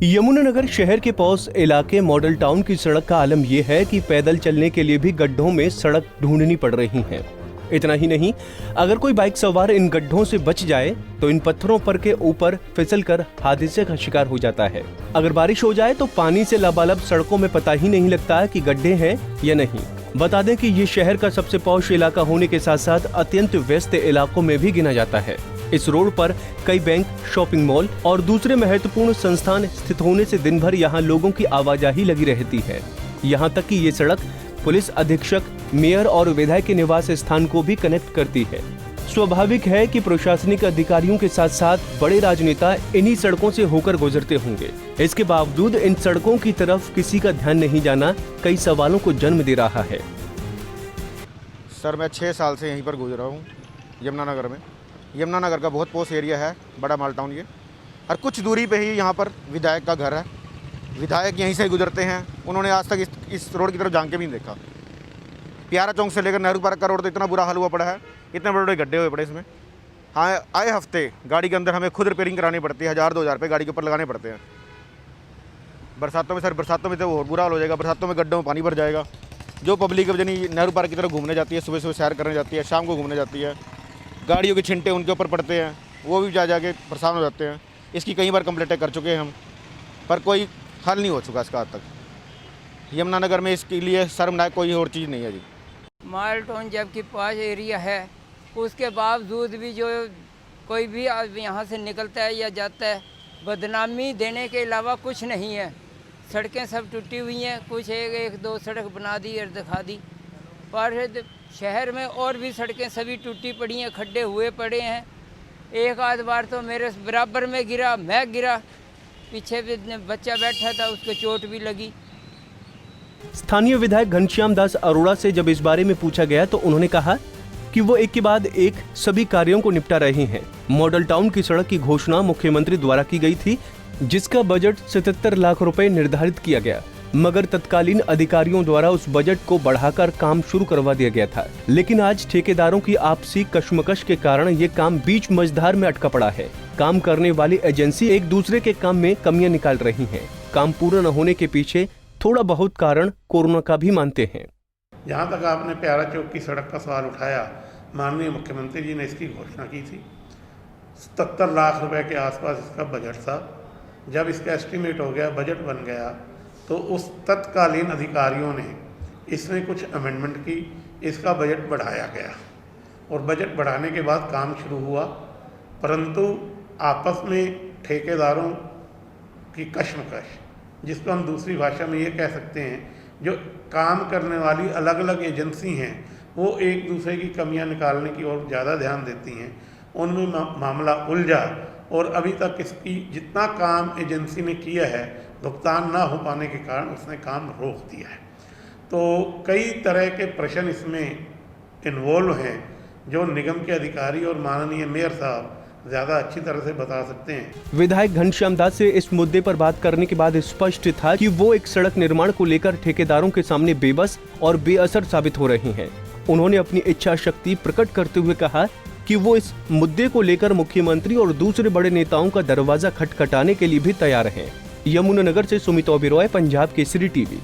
यमुनानगर शहर के पॉश इलाके मॉडल टाउन की सड़क का आलम यह है कि पैदल चलने के लिए भी गड्ढों में सड़क ढूंढनी पड़ रही है। इतना ही नहीं, अगर कोई बाइक सवार इन गड्ढों से बच जाए तो इन पत्थरों पर के ऊपर फिसलकर हादसे का शिकार हो जाता है। अगर बारिश हो जाए तो पानी से लबालब सड़कों में पता ही नहीं लगता कि गड्ढे हैं या नहीं। बता दें कि ये शहर का सबसे पॉश इलाका होने के साथ साथ अत्यंत व्यस्त इलाकों में भी गिना जाता है। इस रोड पर कई बैंक, शॉपिंग मॉल और दूसरे महत्वपूर्ण संस्थान स्थित होने से दिन भर यहाँ लोगों की आवाजाही लगी रहती है। यहाँ तक कि ये सड़क पुलिस अधीक्षक, मेयर और विधायक के निवास स्थान को भी कनेक्ट करती है। स्वाभाविक है कि प्रशासनिक अधिकारियों के साथ साथ बड़े राजनेता इन्हीं सड़कों से होकर गुजरते होंगे। इसके बावजूद इन सड़कों की तरफ किसी का ध्यान नहीं जाना कई सवालों को जन्म दे रहा है। सर, मैं 6 साल से यहीं पर गुजरा हूँ, यमुनानगर में। यमुनानगर का बहुत पॉश एरिया है, बड़ा माल टाउन ये। और कुछ दूरी पे ही यहाँ पर विधायक का घर है। विधायक यहीं से गुजरते हैं। उन्होंने आज तक इस रोड की तरफ झांक के भी नहीं देखा। प्यारा चौक से लेकर नेहरू पार्क का रोड तो इतना बुरा हाल हुआ पड़ा है, इतने बड़े बड़े गड्ढे हुए पड़े इसमें। हाँ, आए हफ्ते गाड़ी के अंदर हमें खुद रिपेयरिंग करानी पड़ती है, 1000-2000 रुपये गाड़ी के ऊपर लगाने पड़ते हैं। बरसातों में सर, बरसातों में तो और बुरा हाल हो जाएगा। बरसातों में गड्ढों में पानी भर जाएगा। जो पब्लिक यानी नेहरू पार्क की तरफ घूमने जाती है, सुबह सुबह सैर करने जाती है, शाम को घूमने जाती है, गाड़ियों के छिंटे उनके ऊपर पड़ते हैं, वो भी जाके परेशान हो जाते हैं। इसकी कई बार कंप्लेंटें कर चुके हैं हम, पर कोई हल नहीं हो चुका इसका आज तक। यमुनानगर में इसके लिए शर्मनाक कोई और चीज़ नहीं है जी। माल टाउन जबकि पॉश एरिया है, उसके बावजूद भी जो कोई भी यहाँ से निकलता है या जाता है, बदनामी देने के अलावा कुछ नहीं है। सड़कें सब टूटी हुई हैं, कुछ एक दो सड़क बना दी और दिखा दी, पर शहर में और भी सड़कें सभी टूटी पड़ी हैं, खड्डे हुए पड़े हैं। एक आध बार तो मेरे बराबर में गिरा, मैं गिरा, पीछे बच्चा बैठा था, उसको चोट भी लगी। स्थानीय विधायक घनश्याम दास अरोड़ा से जब इस बारे में पूछा गया तो उन्होंने कहा कि वो एक के बाद एक सभी कार्यों को निपटा रहे हैं। मॉडल टाउन की सड़क की घोषणा मुख्यमंत्री द्वारा की गई थी, जिसका बजट 77 लाख रुपए निर्धारित किया गया, मगर तत्कालीन अधिकारियों द्वारा उस बजट को बढ़ाकर काम शुरू करवा दिया गया था। लेकिन आज ठेकेदारों की आपसी कशमकश के कारण ये काम बीच मझधार में अटका पड़ा है। काम करने वाली एजेंसी एक दूसरे के काम में कमियां निकाल रही हैं। काम पूरा न होने के पीछे थोड़ा बहुत कारण कोरोना का भी मानते हैं। जहाँ तक आपने प्यारा चौक की सड़क का सवाल उठाया, माननीय मुख्यमंत्री जी ने इसकी घोषणा की थी। 77 लाख रुपए के आसपास इसका बजट था। जब इसका एस्टीमेट हो गया, बजट बन गया, तो उस तत्कालीन अधिकारियों ने इसमें कुछ अमेंडमेंट की, इसका बजट बढ़ाया गया और बजट बढ़ाने के बाद काम शुरू हुआ। परंतु आपस में ठेकेदारों की कशमकश, जिसको हम दूसरी भाषा में ये कह सकते हैं, जो काम करने वाली अलग अलग एजेंसी हैं, वो एक दूसरे की कमियां निकालने की ओर ज़्यादा ध्यान देती हैं। उनमें मामला उलझा और अभी तक इसकी जितना काम एजेंसी ने किया है, भुगतान ना हो पाने के कारण उसने काम रोक दिया है। तो कई तरह के प्रश्न इसमें इन्वॉल्व हैं, जो निगम के अधिकारी और माननीय मेयर साहब ज्यादा अच्छी तरह से बता सकते हैं। विधायक घनश्याम दास से इस मुद्दे पर बात करने के बाद स्पष्ट था कि वो एक सड़क निर्माण को लेकर ठेकेदारों के सामने बेबस और बेअसर साबित हो रही हैं। उन्होंने अपनी इच्छा शक्ति प्रकट करते हुए कहा कि वो इस मुद्दे को लेकर मुख्यमंत्री और दूसरे बड़े नेताओं का दरवाजा खटखटाने के लिए भी तैयार हैं। यमुनानगर से सुमित ओबेरॉय, पंजाब केसरी टीवी।